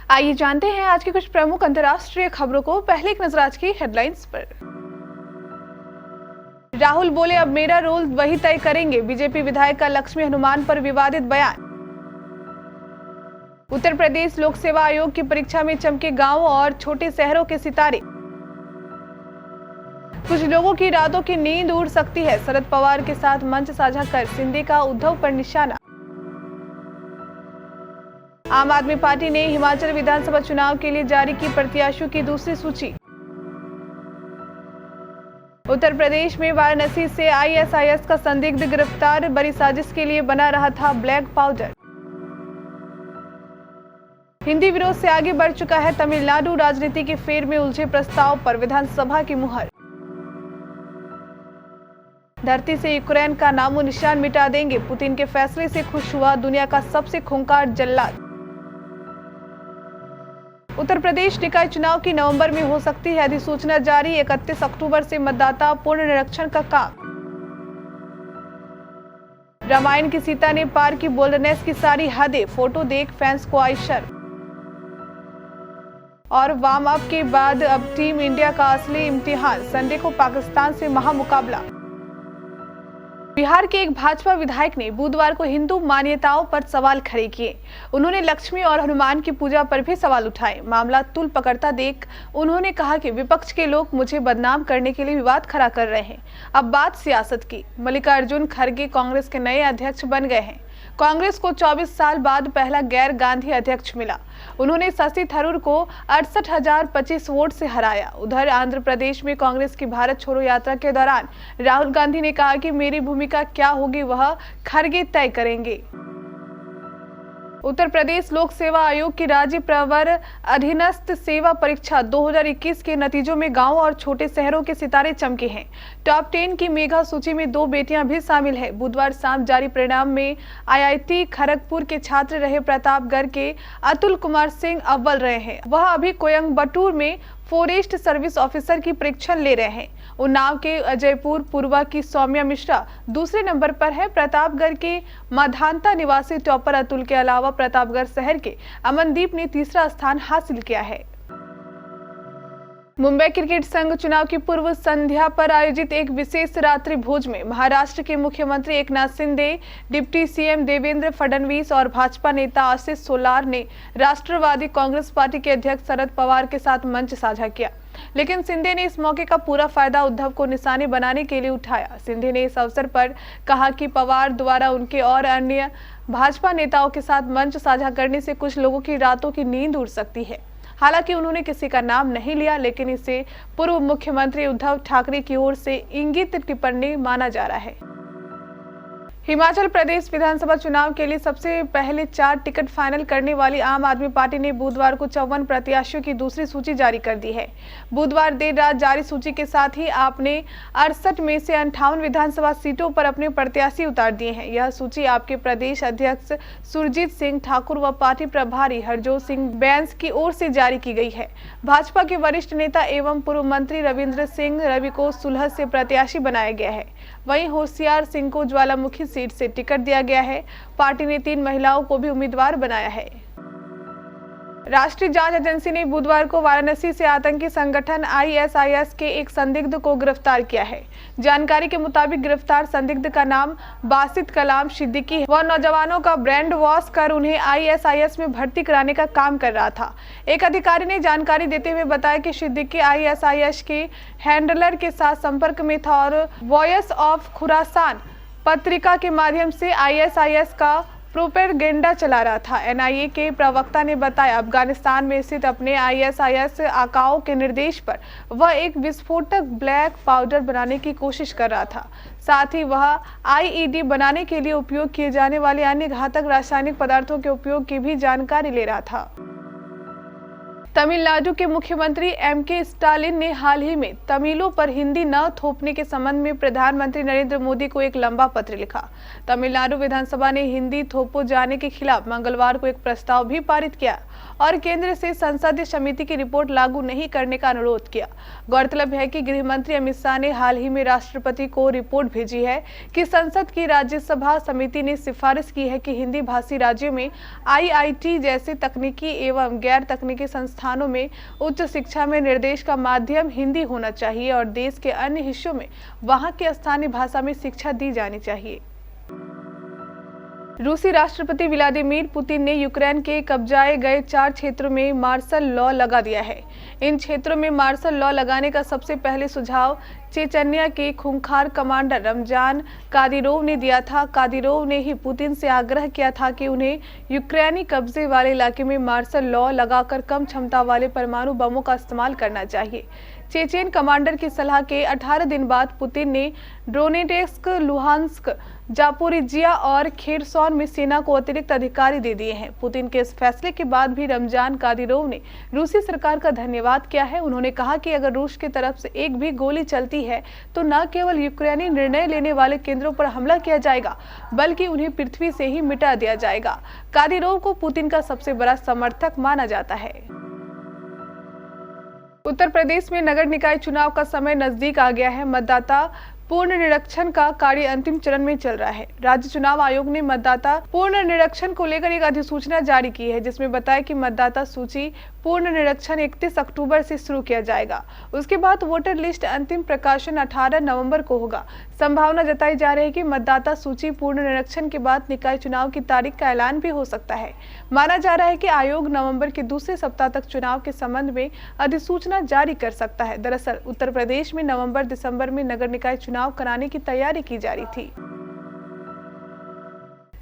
आइए जानते हैं आज की कुछ प्रमुख अंतर्राष्ट्रीय खबरों को। पहले एक नजर आज की हेडलाइंस पर। राहुल बोले अब मेरा रोल वही तय करेंगे। बीजेपी विधायक का लक्ष्मी हनुमान पर विवादित बयान। उत्तर प्रदेश लोक सेवा आयोग की परीक्षा में चमके गांव और छोटे शहरों के सितारे। कुछ लोगों की रातों की नींद उड़ सकती है। शरद पवार के साथ मंच साझा कर शिंदे का उद्धव पर निशाना। आम आदमी पार्टी ने हिमाचल विधानसभा चुनाव के लिए जारी की प्रत्याशियों की दूसरी सूची। उत्तर प्रदेश में वाराणसी से आईएसआईएस का संदिग्ध गिरफ्तार। बड़ी साजिश के लिए बना रहा था ब्लैक पाउडर। हिंदी विरोध से आगे बढ़ चुका है तमिलनाडु। राजनीति के फेर में उलझे प्रस्ताव पर विधानसभा की मुहर। धरती से यूक्रेन का नामो निशान मिटा देंगे। पुतिन के फैसले से खुश हुआ दुनिया का सबसे खूंखार जल्लाद। उत्तर प्रदेश निकाय चुनाव की नवंबर में हो सकती है अधिसूचना जारी। 31 अक्टूबर से मतदाता पूर्ण निरीक्षण का काम। रामायण की सीता ने पार की बोल्डनेस की सारी हदें। फोटो देख फैंस को आई शर्म। और वार्म अप के बाद अब टीम इंडिया का असली इम्तिहान। संडे को पाकिस्तान से महामुकाबला। बिहार के एक भाजपा विधायक ने बुधवार को हिंदू मान्यताओं पर सवाल खड़े किए। उन्होंने लक्ष्मी और हनुमान की पूजा पर भी सवाल उठाए। मामला तूल पकड़ता देख उन्होंने कहा कि विपक्ष के लोग मुझे बदनाम करने के लिए विवाद खड़ा कर रहे हैं। अब बात सियासत की। मल्लिकार्जुन खड़गे कांग्रेस के नए अध्यक्ष बन गए हैं। कांग्रेस को 24 साल बाद पहला गैर गांधी अध्यक्ष मिला। उन्होंने शशि थरूर को 68,025 वोट से हराया। उधर आंध्र प्रदेश में कांग्रेस की भारत छोड़ो यात्रा के दौरान राहुल गांधी ने कहा कि मेरी भूमिका क्या होगी वह खड़गे तय करेंगे। उत्तर प्रदेश लोक सेवा आयोग की राज्य प्रवर अधीनस्थ सेवा परीक्षा 2021 के नतीजों में गांव और छोटे शहरों के सितारे चमके हैं। टॉप 10 की मेगा सूची में 2 बेटियां भी शामिल हैं। बुधवार शाम जारी परिणाम में आईआईटी खड़गपुर के छात्र रहे प्रतापगढ़ के अतुल कुमार सिंह अव्वल रहे हैं। वह अभी कोयंबटूर में फॉरेस्ट सर्विस ऑफिसर की परीक्षा ले रहे हैं। उन्नाव के अजयपुर पूर्वा की सौम्या मिश्रा दूसरे नंबर पर है। प्रतापगढ़ के माधांता निवासी टॉपर अतुल के अलावा प्रतापगढ़ शहर के अमनदीप ने तीसरा स्थान हासिल किया है। मुंबई क्रिकेट संघ चुनाव की पूर्व संध्या पर आयोजित एक विशेष रात्रि भोज में महाराष्ट्र के मुख्यमंत्री एकनाथ शिंदे, डिप्टी सीएम देवेंद्र फडणवीस और भाजपा नेता आशीष सोलार ने राष्ट्रवादी कांग्रेस पार्टी के अध्यक्ष शरद पवार के साथ मंच साझा किया। लेकिन शिंदे ने इस मौके का पूरा फायदा उद्धव को निशाने बनाने के लिए उठाया। शिंदे ने इस अवसर पर कहा कि पवार द्वारा उनके और अन्य भाजपा नेताओं के साथ मंच साझा करने से कुछ लोगों की रातों की नींद उड़ सकती है। हालांकि उन्होंने किसी का नाम नहीं लिया, लेकिन इसे पूर्व मुख्यमंत्री उद्धव ठाकरे की ओर से इंगित टिप्पणी माना जा रहा है। हिमाचल प्रदेश विधानसभा चुनाव के लिए सबसे पहले 4 टिकट फाइनल करने वाली आम आदमी पार्टी ने बुधवार को 54 प्रत्याशियों की दूसरी सूची जारी कर दी है। बुधवार देर रात जारी सूची के साथ ही आपने 68 में से 58 विधानसभा सीटों पर अपने प्रत्याशी उतार दिए हैं। यह सूची आपके प्रदेश अध्यक्ष सुरजीत सिंह ठाकुर व पार्टी प्रभारी हरजोत सिंह बैंस की ओर से जारी की गई है। भाजपा के वरिष्ठ नेता एवं पूर्व मंत्री रविंद्र सिंह रवि को सुलह से प्रत्याशी बनाया गया है। वहीं होशियार सिंह को ज्वालामुखी सीट से टिकट दिया गया है। पार्टी ने 3 महिलाओं को भी उम्मीदवार बनाया है। राष्ट्रीय जांच एजेंसी ने बुधवार को वाराणसी से आतंकी संगठन आईएसआईएस के एक संदिग्ध को गिरफ्तार किया है। जानकारी के मुताबिक गिरफ्तार संदिग्ध का नाम बासित कलाम सिद्दीकी है। वह नौजवानों का ब्रेन वॉश कर उन्हें आईएसआईएस में भर्ती कराने का काम कर रहा था। एक अधिकारी ने जानकारी देते हुए बताया कि सिद्दीकी आईएसआईएस के हैंडलर के साथ संपर्क में था और वॉयस ऑफ खुरासान पत्रिका के माध्यम से आईएसआईएस का प्रोपेगेंडा चला रहा था। एनआईए के प्रवक्ता ने बताया अफगानिस्तान में स्थित अपने आईएसआईएस आकाओं के निर्देश पर वह एक विस्फोटक ब्लैक पाउडर बनाने की कोशिश कर रहा था। साथ ही वह आईईडी बनाने के लिए उपयोग किए जाने वाले अन्य घातक रासायनिक पदार्थों के उपयोग की भी जानकारी ले रहा था। तमिलनाडु के मुख्यमंत्री एम.के. स्टालिन ने हाल ही में तमिलों पर हिंदी न थोपने के संबंध में प्रधानमंत्री नरेंद्र मोदी को एक लंबा पत्र लिखा। तमिलनाडु विधानसभा ने हिंदी थोपे जाने के खिलाफ मंगलवार को एक प्रस्ताव भी पारित किया और केंद्र से संसदीय समिति की रिपोर्ट लागू नहीं करने का अनुरोध किया। गौरतलब है कि गृह मंत्री अमित शाह ने हाल ही में राष्ट्रपति को रिपोर्ट भेजी है कि संसद की राज्यसभा समिति ने सिफारिश की है कि हिंदी भाषी राज्यों में IIT जैसे तकनीकी एवं गैर तकनीकी संस्थानों में उच्च शिक्षा में निर्देश का माध्यम हिंदी होना चाहिए और देश के अन्य हिस्सों में वहां की स्थानीय भाषा में शिक्षा दी जानी चाहिए। रूसी राष्ट्रपति व्लादिमीर पुतिन ने यूक्रेन के कब्जाए गए 4 क्षेत्रों में मार्शल लॉ लगा दिया है। इन क्षेत्रों में मार्शल लॉ लगाने का सबसे पहले सुझाव चेचन्या के खूंखार कमांडर रमजान कादिरोव ने दिया था। कादिरोव ने ही पुतिन से आग्रह किया था कि उन्हें यूक्रेनी कब्जे वाले इलाके में मार्शल लॉ लगाकर कम क्षमता वाले परमाणु बमों का इस्तेमाल करना चाहिए। चेचेन कमांडर की सलाह के 18 दिन बाद पुतिन ने डोनेट्स्क, लुहांस्क, जापोरिजिया और खेरसॉन में सेना को अतिरिक्त अधिकारी दे दिए हैं। पुतिन के इस फैसले के बाद भी रमजान कादिरोव ने रूसी सरकार का धन्यवाद किया है। उन्होंने कहा कि अगर रूस की तरफ से एक भी गोली चलती है तो न केवल यूक्रेनी निर्णय लेने वाले केंद्रों पर हमला किया जाएगा बल्कि उन्हें पृथ्वी से ही मिटा दिया जाएगा। कादिरोव को पुतिन का सबसे बड़ा समर्थक माना जाता है। उत्तर प्रदेश में नगर निकाय चुनाव का समय नजदीक आ गया है। मतदाता पूर्ण निरीक्षण का कार्य अंतिम चरण में चल रहा है। राज्य चुनाव आयोग ने मतदाता पूर्ण निरीक्षण को लेकर एक अधिसूचना जारी की है, जिसमें बताया कि मतदाता सूची पूर्ण निरीक्षण 31 अक्टूबर से शुरू किया जाएगा। उसके बाद वोटर लिस्ट अंतिम प्रकाशन 18 नवंबर को होगा। संभावना जताई जा रही है कि मतदाता सूची पूर्ण निरीक्षण के बाद निकाय चुनाव की तारीख का ऐलान भी हो सकता है। माना जा रहा है कि आयोग नवंबर के दूसरे सप्ताह तक चुनाव के संबंध में अधिसूचना जारी कर सकता है। दरअसल उत्तर प्रदेश में नवंबर-दिसंबर में नगर निकाय चुनाव कराने की तैयारी की जा रही थी।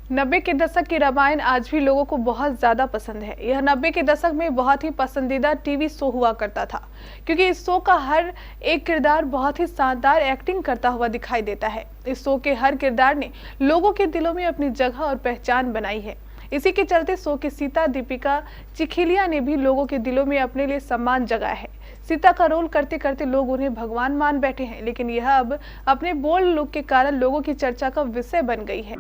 90 के दशक की रामायण आज भी लोगों को बहुत ज्यादा पसंद है। यह 90 के दशक में बहुत ही पसंदीदा टीवी शो हुआ करता था, क्योंकि इस शो का हर एक किरदार बहुत ही शानदार एक्टिंग करता हुआ दिखाई देता है। इस शो के हर किरदार ने लोगों के दिलों में अपनी जगह और पहचान बनाई है। इसी के चलते शो की सीता दीपिका चिखलिया ने भी लोगों के दिलों में अपने लिए सम्मान जगाया है। सीता का रोल करते करते लोग उन्हें भगवान मान बैठे हैं, लेकिन यह अब अपने बोल्ड लुक के कारण लोगों की चर्चा का विषय बन गई है।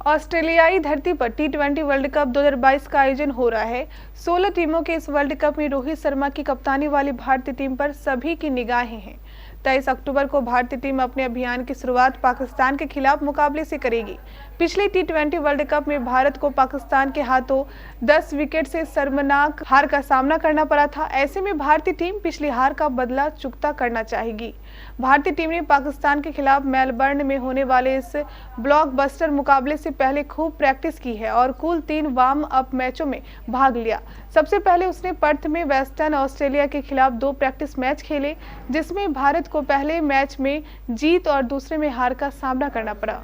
ऑस्ट्रेलियाई धरती पर T20 वर्ल्ड कप 2022 का आयोजन हो रहा है। 16 टीमों के इस वर्ल्ड कप में रोहित शर्मा की कप्तानी वाली भारतीय टीम पर सभी की निगाहें हैं। 23 अक्टूबर को भारतीय टीम अपने अभियान की शुरुआत पाकिस्तान के खिलाफ मुकाबले से करेगी। पिछले T20 वर्ल्ड कप में भारत को पाकिस्तान के हाथों 10 विकेट से शर्मनाक हार का सामना करना पड़ा था। ऐसे में भारतीय टीम पिछली हार का बदला चुकता करना चाहेगी। भारतीय टीम ने पाकिस्तान के खिलाफ मेलबर्न में होने वाले इस ब्लॉकबस्टर मुकाबले से पहले खूब प्रैक्टिस की है और कुल 3 वार्म अप मैचों में भाग लिया। सबसे पहले उसने पर्थ में वेस्टर्न ऑस्ट्रेलिया के खिलाफ 2 प्रैक्टिस मैच खेले, जिसमें भारत को पहले मैच में जीत और दूसरे में हार का सामना करना पड़ा।